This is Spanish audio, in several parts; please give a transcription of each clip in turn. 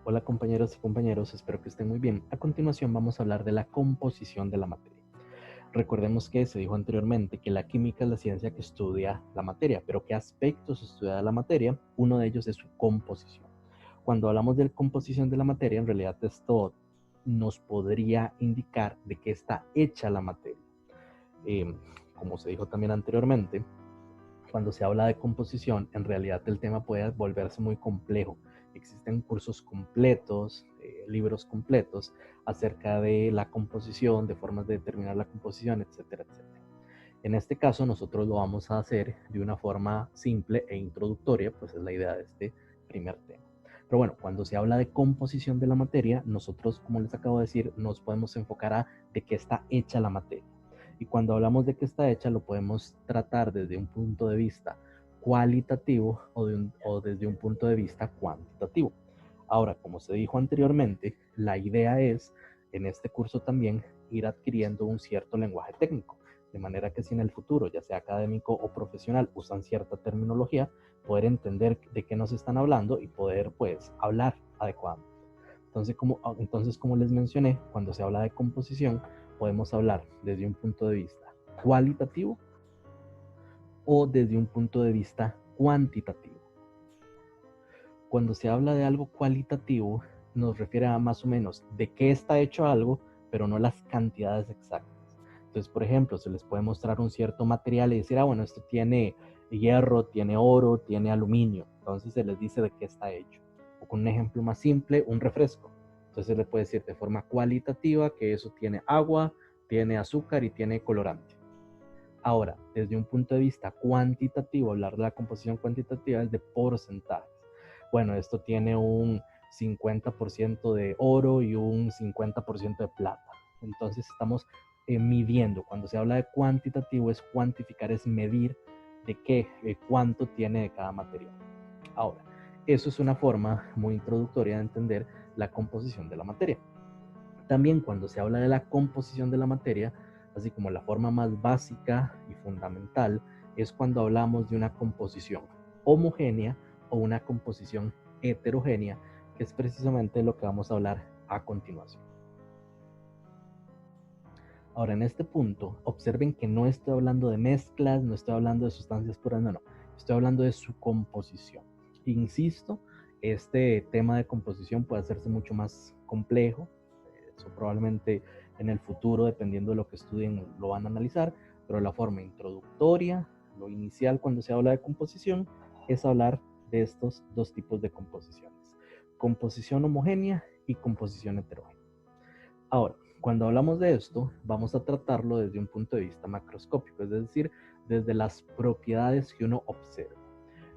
Hola compañeros y compañeros, espero que estén muy bien. A continuación vamos a hablar de la composición de la materia. Recordemos que se dijo anteriormente que la química es la ciencia que estudia la materia, pero ¿qué aspectos estudia la materia? Uno de ellos es su composición. Cuando hablamos de composición de la materia, en realidad esto nos podría indicar de qué está hecha la materia. Eh, Como se dijo también anteriormente, cuando se habla de composición, en realidad el tema puede volverse muy complejo. Existen cursos completos, libros completos acerca de la composición, de formas de determinar la composición, etcétera, etcétera. En este caso, nosotros lo vamos a hacer de una forma simple e introductoria, pues es la idea de este primer tema. Pero bueno, cuando se habla de composición de la materia, nosotros, como les acabo de decir, nos podemos enfocar a de qué está hecha la materia. Y cuando hablamos de qué está hecha, lo podemos tratar desde un punto de vista cualitativo o desde un punto de vista cuantitativo. Ahora, como se dijo anteriormente, la idea es, en este curso también, ir adquiriendo un cierto lenguaje técnico, de manera que si en el futuro, ya sea académico o profesional, usan cierta terminología, poder entender de qué nos están hablando y poder, pues, hablar adecuadamente. Entonces, como les mencioné, cuando se habla de composición, podemos hablar desde un punto de vista cualitativo o desde un punto de vista cuantitativo. Cuando se habla de algo cualitativo, nos refiere a más o menos de qué está hecho algo, pero no las cantidades exactas. Entonces, por ejemplo, se les puede mostrar un cierto material y decir, bueno, esto tiene hierro, tiene oro, tiene aluminio. Entonces se les dice de qué está hecho. O con un ejemplo más simple, un refresco. Entonces se le puede decir de forma cualitativa que eso tiene agua, tiene azúcar y tiene colorante. Ahora, desde un punto de vista cuantitativo, hablar de la composición cuantitativa es de porcentajes. Bueno, esto tiene un 50% de oro y un 50% de plata. Entonces estamos midiendo. Cuando se habla de cuantitativo es cuantificar, es medir de qué, cuánto tiene de cada material. Ahora, eso es una forma muy introductoria de entender la composición de la materia. También cuando se habla de la composición de la materia, así como la forma más básica y fundamental, es cuando hablamos de una composición homogénea o una composición heterogénea, que es precisamente lo que vamos a hablar a continuación. Ahora, en este punto, observen que no estoy hablando de mezclas, no estoy hablando de sustancias puras, no. Estoy hablando de su composición. Insisto, este tema de composición puede hacerse mucho más complejo. Eso probablemente en el futuro, dependiendo de lo que estudien, lo van a analizar, pero la forma introductoria, lo inicial cuando se habla de composición, es hablar de estos dos tipos de composiciones: composición homogénea y composición heterogénea. Ahora, cuando hablamos de esto, vamos a tratarlo desde un punto de vista macroscópico, es decir, desde las propiedades que uno observa.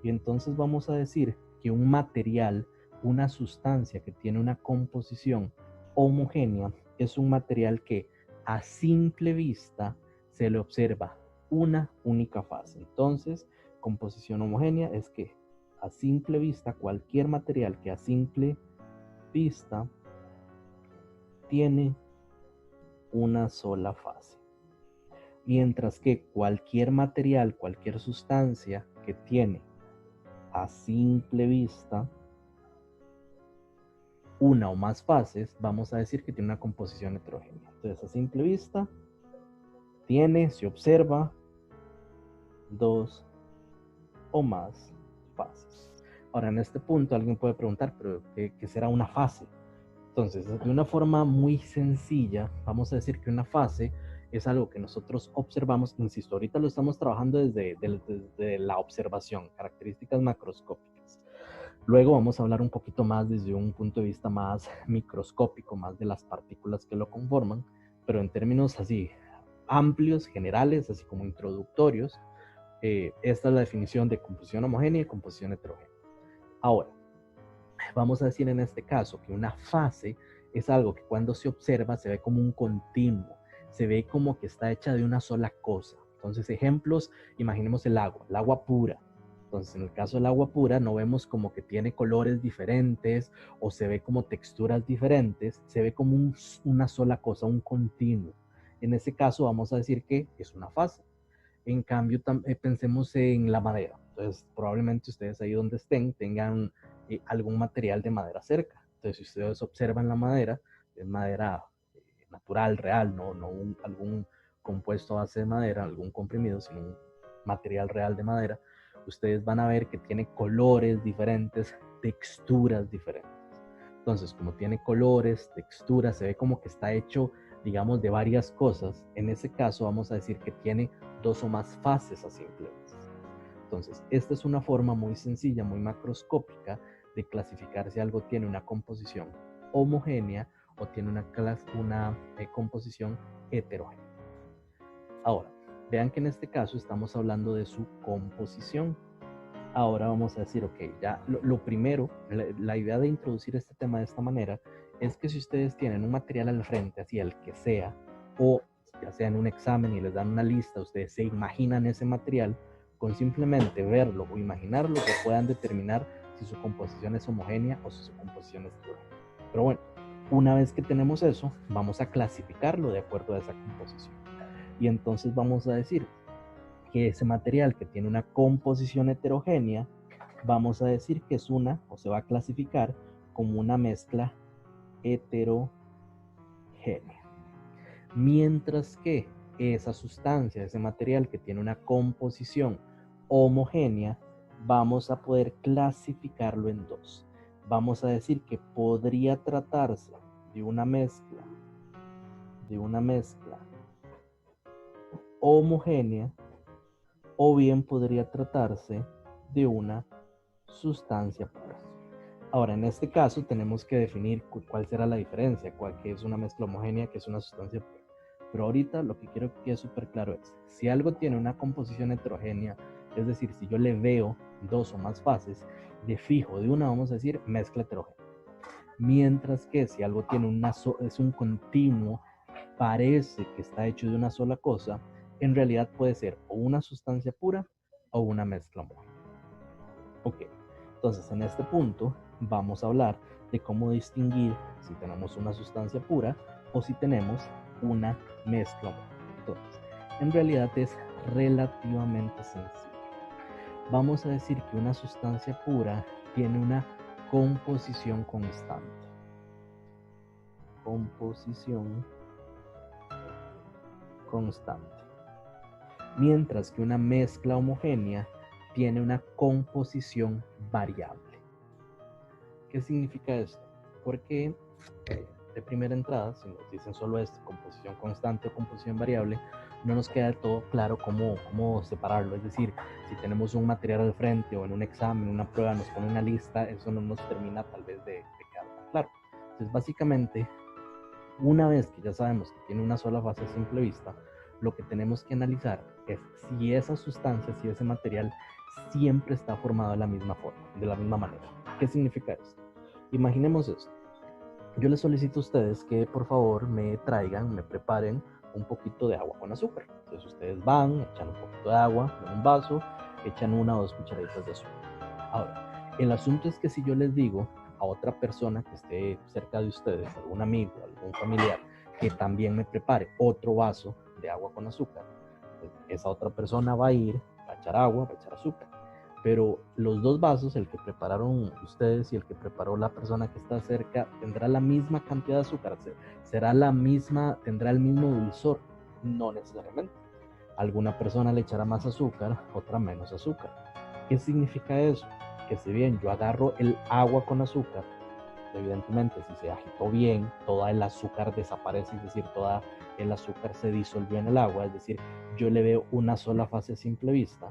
Y entonces vamos a decir que un material, una sustancia que tiene una composición homogénea, es un material que a simple vista se le observa una única fase. Entonces, composición homogénea es que a simple vista, cualquier material que a simple vista tiene una sola fase. Mientras que cualquier material, cualquier sustancia que tiene a simple vista una o más fases, vamos a decir que tiene una composición heterogénea. Entonces, a simple vista, se observa dos o más fases. Ahora, en este punto, alguien puede preguntar, ¿pero qué será una fase? Entonces, de una forma muy sencilla, vamos a decir que una fase es algo que nosotros observamos, insisto, ahorita lo estamos trabajando desde la observación, características macroscópicas. Luego vamos a hablar un poquito más desde un punto de vista más microscópico, más de las partículas que lo conforman, pero en términos así amplios, generales, así como introductorios, esta es la definición de composición homogénea y composición heterogénea. Ahora, vamos a decir en este caso que una fase es algo que cuando se observa se ve como un continuo, se ve como que está hecha de una sola cosa. Entonces, ejemplos, imaginemos el agua pura. Entonces, en el caso del agua pura, no vemos como que tiene colores diferentes o se ve como texturas diferentes, se ve como una sola cosa, un continuo. En ese caso, vamos a decir que es una fase. En cambio, pensemos en la madera. Entonces, probablemente ustedes ahí donde estén tengan algún material de madera cerca. Entonces, si ustedes observan la madera, es madera natural, real, no algún compuesto a base de madera, algún comprimido, sino un material real de madera. Ustedes van a ver que tiene colores diferentes, texturas diferentes. Entonces, como tiene colores, texturas, se ve como que está hecho, digamos, de varias cosas. En ese caso, vamos a decir que tiene dos o más fases a simple vista. Entonces, esta es una forma muy sencilla, muy macroscópica de clasificar si algo tiene una composición homogénea o tiene una composición heterogénea. Ahora, vean que en este caso estamos hablando de su composición. Ahora vamos a decir, ok, ya lo primero, la idea de introducir este tema de esta manera es que si ustedes tienen un material al frente, así el que sea, o ya sea en un examen y les dan una lista, ustedes se imaginan ese material, con simplemente verlo o imaginarlo, que puedan determinar si su composición es homogénea o si su composición es heterogénea. Pero bueno, una vez que tenemos eso, vamos a clasificarlo de acuerdo a esa composición. Y entonces vamos a decir que ese material que tiene una composición heterogénea, vamos a decir que es una, o se va a clasificar como una mezcla heterogénea. Mientras que esa sustancia, ese material que tiene una composición homogénea, vamos a poder clasificarlo en dos. Vamos a decir que podría tratarse de una mezcla homogénea, o bien podría tratarse de una sustancia pura. Ahora, en este caso tenemos que definir cuál será la diferencia, qué es una mezcla homogénea, qué es una sustancia pura. Pero ahorita lo que quiero que quede súper claro es, si algo tiene una composición heterogénea, es decir, si yo le veo dos o más fases, de fijo, de una vamos a decir mezcla heterogénea. Mientras que si algo tiene es un continuo, parece que está hecho de una sola cosa, en realidad puede ser o una sustancia pura o una mezcla homogénea. Ok, entonces en este punto vamos a hablar de cómo distinguir si tenemos una sustancia pura o si tenemos una mezcla homogénea. Entonces, en realidad es relativamente sencillo. Vamos a decir que una sustancia pura tiene una composición constante. Composición constante. Mientras que una mezcla homogénea tiene una composición variable. ¿Qué significa esto? Porque de primera entrada, si nos dicen solo esto, composición constante o composición variable, no nos queda del todo claro cómo separarlo. Es decir, si tenemos un material al frente o en un examen, una prueba, nos pone una lista, eso no nos termina tal vez de quedar tan claro. Entonces, básicamente, una vez que ya sabemos que tiene una sola fase a simple vista, lo que tenemos que analizar es si esa sustancia, si ese material siempre está formado de la misma forma, de la misma manera. ¿Qué significa esto? Imaginemos esto. Yo les solicito a ustedes que por favor me preparen un poquito de agua con azúcar. Entonces ustedes van, echan un poquito de agua en un vaso, echan 1 o 2 cucharaditas de azúcar. Ahora, el asunto es que si yo les digo a otra persona que esté cerca de ustedes, algún amigo, algún familiar, que también me prepare otro vaso de agua con azúcar, pues esa otra persona va a ir, va a echar agua, va a echar azúcar. Pero los dos vasos, el que prepararon ustedes y el que preparó la persona que está cerca, tendrá la misma cantidad de azúcar, será la misma, tendrá el mismo dulzor, no necesariamente. Alguna persona le echará más azúcar, otra menos azúcar. ¿Qué significa eso? Que si bien yo agarro el agua con azúcar, evidentemente si se agitó bien, todo el azúcar desaparece, es decir, todo el azúcar se disolvió en el agua, es decir, yo le veo una sola fase a simple vista,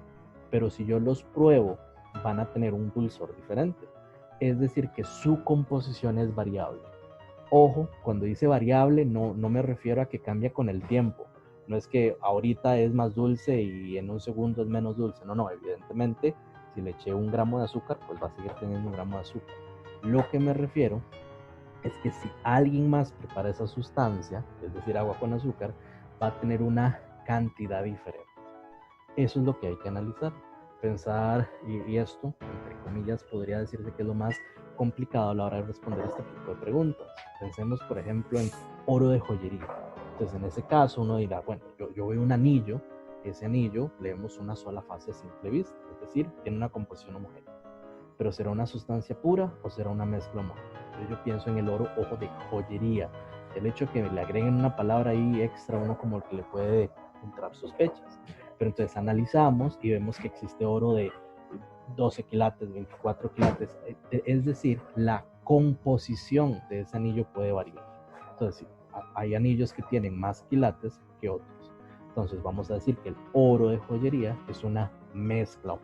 pero si yo los pruebo, van a tener un dulzor diferente. Es decir, que su composición es variable. Ojo, cuando dice variable, no me refiero a que cambia con el tiempo. No es que ahorita es más dulce y en un segundo es menos dulce. No, evidentemente, si le eché 1 gramo de azúcar, pues va a seguir teniendo 1 gramo de azúcar. Lo que me refiero es que si alguien más prepara esa sustancia, es decir, agua con azúcar, va a tener una cantidad diferente. Eso es lo que hay que analizar. Pensar, y esto, entre comillas, podría decirse que es lo más complicado a la hora de responder este tipo de preguntas. Pensemos, por ejemplo, en oro de joyería. Entonces, en ese caso, uno dirá, bueno, yo veo un anillo, ese anillo le vemos una sola fase a simple vista, es decir, tiene una composición homogénea. Pero ¿será una sustancia pura o será una mezcla homogénea? Entonces yo pienso en el oro, ojo, de joyería. El hecho de que le agreguen una palabra ahí extra, uno como que le puede entrar sospechas. Pero entonces analizamos y vemos que existe oro de 12 quilates, 24 quilates. Es decir, la composición de ese anillo puede variar. Entonces, hay anillos que tienen más quilates que otros. Entonces, vamos a decir que el oro de joyería es una mezcla.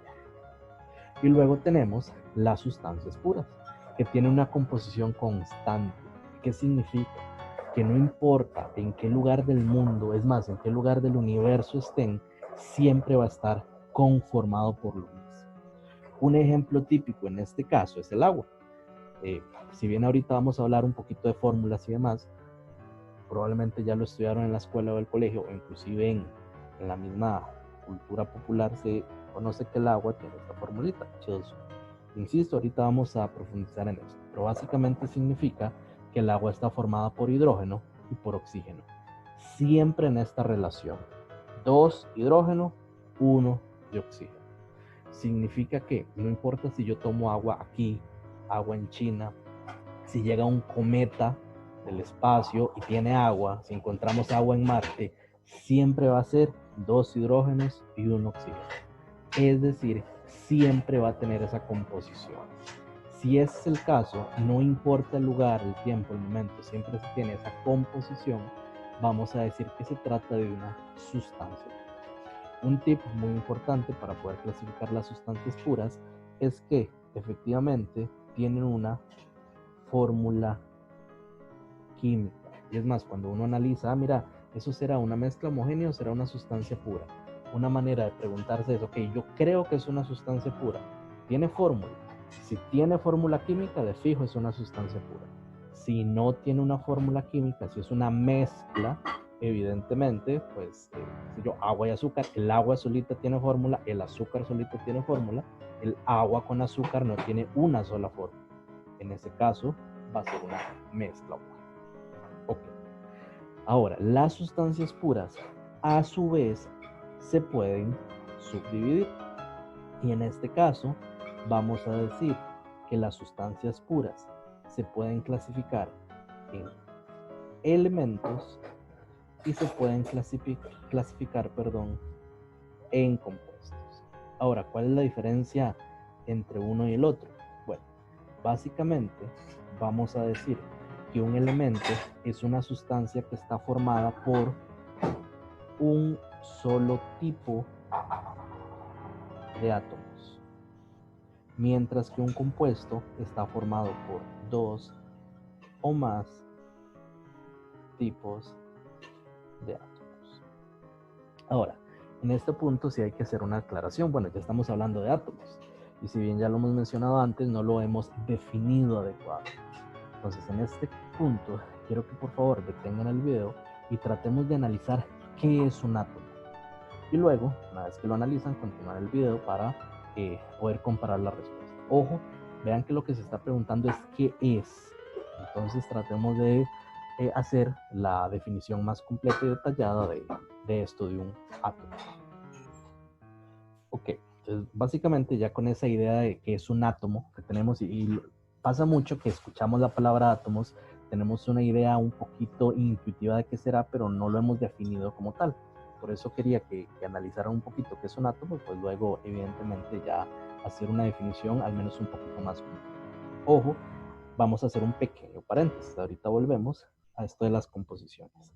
Y luego tenemos las sustancias puras, que tienen una composición constante. ¿Qué significa? Que no importa en qué lugar del mundo, es más, en qué lugar del universo estén, siempre va a estar conformado por lo mismo. Un ejemplo típico en este caso es el agua. Si bien ahorita vamos a hablar un poquito de fórmulas y demás, probablemente ya lo estudiaron en la escuela o el colegio, o inclusive en la misma cultura popular se conoce que el agua tiene esta formulita, H2O. Insisto, ahorita vamos a profundizar en esto, pero básicamente significa que el agua está formada por hidrógeno y por oxígeno. Siempre en esta relación, 2 hidrógeno, 1 de oxígeno. Significa que no importa si yo tomo agua aquí, agua en China, si llega un cometa del espacio y tiene agua, si encontramos agua en Marte, siempre va a ser 2 hidrógenos y 1 oxígeno. Es decir, siempre va a tener esa composición. Si ese es el caso, no importa el lugar, el tiempo, el momento, siempre se tiene esa composición, vamos a decir que se trata de una sustancia. Un tip muy importante para poder clasificar las sustancias puras es que efectivamente tienen una fórmula química. Y es más, cuando uno analiza, mira, ¿eso será una mezcla homogénea o será una sustancia pura? Una manera de preguntarse es, ok, yo creo que es una sustancia pura. ¿Tiene fórmula? Si tiene fórmula química, de fijo es una sustancia pura. Si no tiene una fórmula química, si es una mezcla, evidentemente, pues, si yo agua y azúcar, el agua solita tiene fórmula, el azúcar solito tiene fórmula, el agua con azúcar no tiene una sola fórmula. En ese caso, va a ser una mezcla. Ok. Ahora, las sustancias puras, a su vez, se pueden subdividir. Y en este caso, vamos a decir que las sustancias puras se pueden clasificar en elementos y se pueden clasificar, en compuestos. Ahora, ¿cuál es la diferencia entre uno y el otro? Bueno, básicamente vamos a decir que un elemento es una sustancia que está formada por un solo tipo de átomos, mientras que un compuesto está formado por 2 o más tipos de átomos. Ahora, en este punto sí hay que hacer una aclaración. Bueno, ya estamos hablando de átomos, y si bien ya lo hemos mencionado antes, no lo hemos definido adecuadamente. Entonces, en este punto, quiero que por favor detengan el video y tratemos de analizar qué es un átomo. Y luego, una vez que lo analizan, continuar el video para poder comparar la respuesta. Ojo, vean que lo que se está preguntando es qué es. Entonces, tratemos de hacer la definición más completa y detallada de esto, de un átomo. Ok, entonces básicamente ya con esa idea de qué es un átomo que tenemos, y pasa mucho que escuchamos la palabra átomos, tenemos una idea un poquito intuitiva de qué será, pero no lo hemos definido como tal. Por eso quería que analizaran un poquito qué es un átomo, pues luego evidentemente ya hacer una definición al menos un poquito más completa. Ojo, vamos a hacer un pequeño paréntesis, ahorita volvemos a esto de las composiciones.